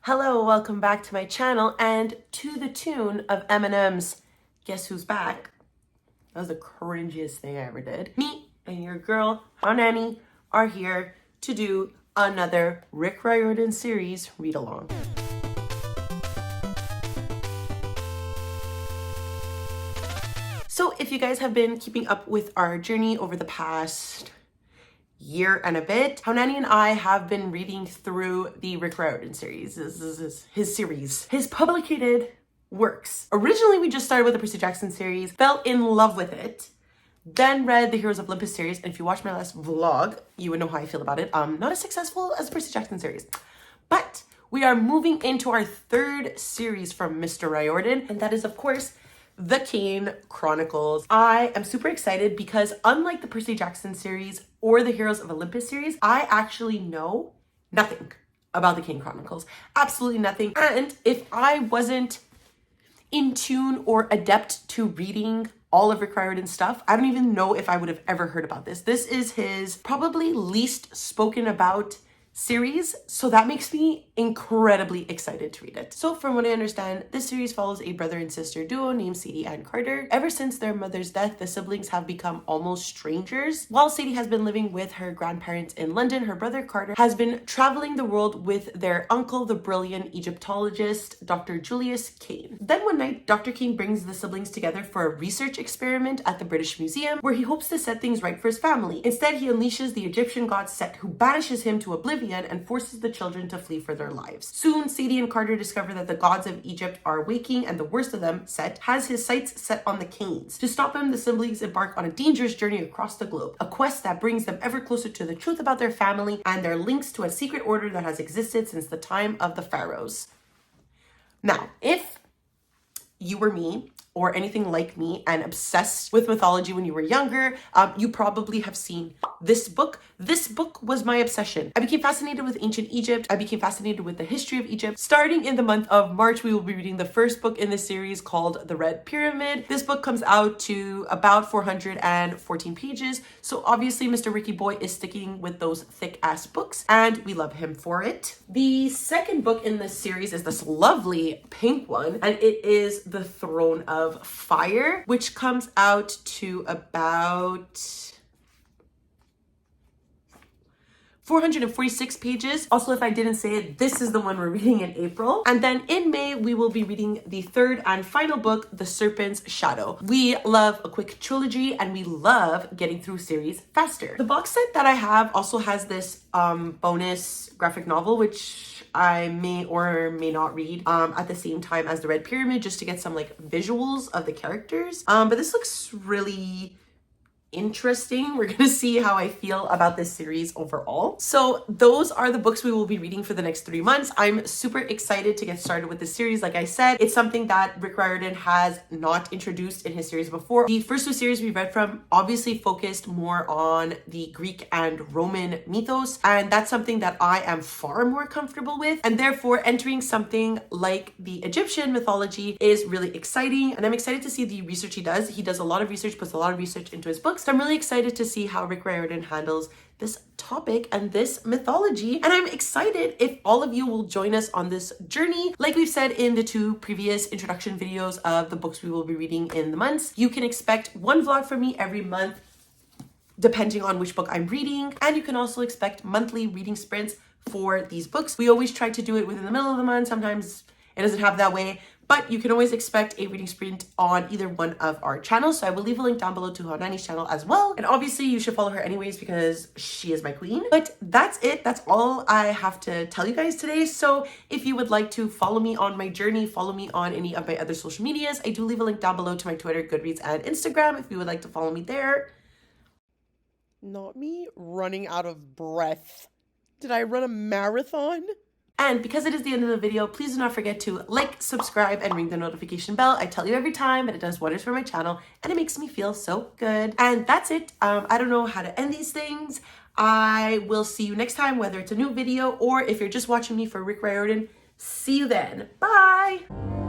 Hello, welcome back to my channel, and to the tune of Eminem's Guess Who's Back. That was the cringiest thing I ever did. Me and your girl, How Nanny, are here to do another Rick Riordan series read along. So if you guys have been keeping up with our journey over the past year and a bit, How Nanny and I have been reading through the Rick Riordan series. This is his series, his publicated works. Originally, we just started with the Percy Jackson series, fell in love with it, then read the Heroes of Olympus series. And if you watched my last vlog, you would know how I feel about it. Not as successful as the Percy Jackson series, but we are moving into our third series from Mr. Riordan, and that is, of course, the Kane Chronicles. I am super excited because unlike the Percy Jackson series or the Heroes of Olympus series, I actually know nothing about the Kane Chronicles. Absolutely nothing. And if I wasn't in tune or adept to reading all of Rick Riordan's stuff, I don't even know if I would have ever heard about this. This is his probably least spoken about series, so that makes me incredibly excited to read it. So from what I understand, this series follows a brother and sister duo named Sadie and Carter. Ever since their mother's death, the siblings have become almost strangers. While Sadie has been living with her grandparents in London, her brother Carter has been traveling the world with their uncle, the brilliant Egyptologist, Dr. Julius Kane. Then one night, Dr. Kane brings the siblings together for a research experiment at the British Museum, where he hopes to set things right for his family. Instead, he unleashes the Egyptian god Set, who banishes him to oblivion and forces the children to flee for their lives. Soon, Sadie and Carter discover that the gods of Egypt are waking, and the worst of them, Set, has his sights set on the Kanes. To stop him, the siblings embark on a dangerous journey across the globe, a quest that brings them ever closer to the truth about their family and their links to a secret order that has existed since the time of the pharaohs. Now, if you were me, or anything like me, and obsessed with mythology when you were younger, you probably have seen this book. This book was my obsession. I became fascinated with ancient Egypt. I became fascinated with the history of Egypt. Starting in the month of March, we will be reading the first book in this series called The Red Pyramid. This book comes out to about 414 pages. So obviously Mr. Ricky Boy is sticking with those thick ass books, and we love him for it. The second book in this series is this lovely pink one, and it is The Throne of Fire, which comes out to about 446 pages. Also, if I didn't say it, this is the one we're reading in April. And then in May, we will be reading the third and final book, The Serpent's Shadow. We love a quick trilogy, and we love getting through series faster. The box set that I have also has this bonus graphic novel, which I may or may not read at the same time as The Red Pyramid, just to get some like visuals of the characters. But this looks really interesting. We're gonna see how I feel about this series overall. So those are the books we will be reading for the next 3 months. I'm super excited to get started with this series. Like I said, it's something that Rick Riordan has not introduced in his series before. The first two series we read from obviously focused more on the Greek and Roman mythos, and that's something that I am far more comfortable with, and therefore entering something like the Egyptian mythology is really exciting, and I'm excited to see the research he does. He does a lot of research, puts a lot of research into his books. So I'm really excited to see how Rick Riordan handles this topic and this mythology. And I'm excited if all of you will join us on this journey. Like we've said in the two previous introduction videos of the books we will be reading in the months, you can expect one vlog from me every month, depending on which book I'm reading. And you can also expect monthly reading sprints for these books. We always try to do it within the middle of the month. Sometimes it doesn't happen that way, but you can always expect a reading sprint on either one of our channels. So I will leave a link down below to How Nanny's channel as well. And obviously you should follow her anyways because she is my queen. But that's it. That's all I have to tell you guys today. So if you would like to follow me on my journey, follow me on any of my other social medias. I do leave a link down below to my Twitter, Goodreads, and Instagram if you would like to follow me there. Not me running out of breath. Did I run a marathon? And because it is the end of the video, please do not forget to like, subscribe, and ring the notification bell. I tell you every time, but it does wonders for my channel, and it makes me feel so good. And that's it. I don't know how to end these things. I will see you next time, whether it's a new video or if you're just watching me for Rick Riordan. See you then. Bye!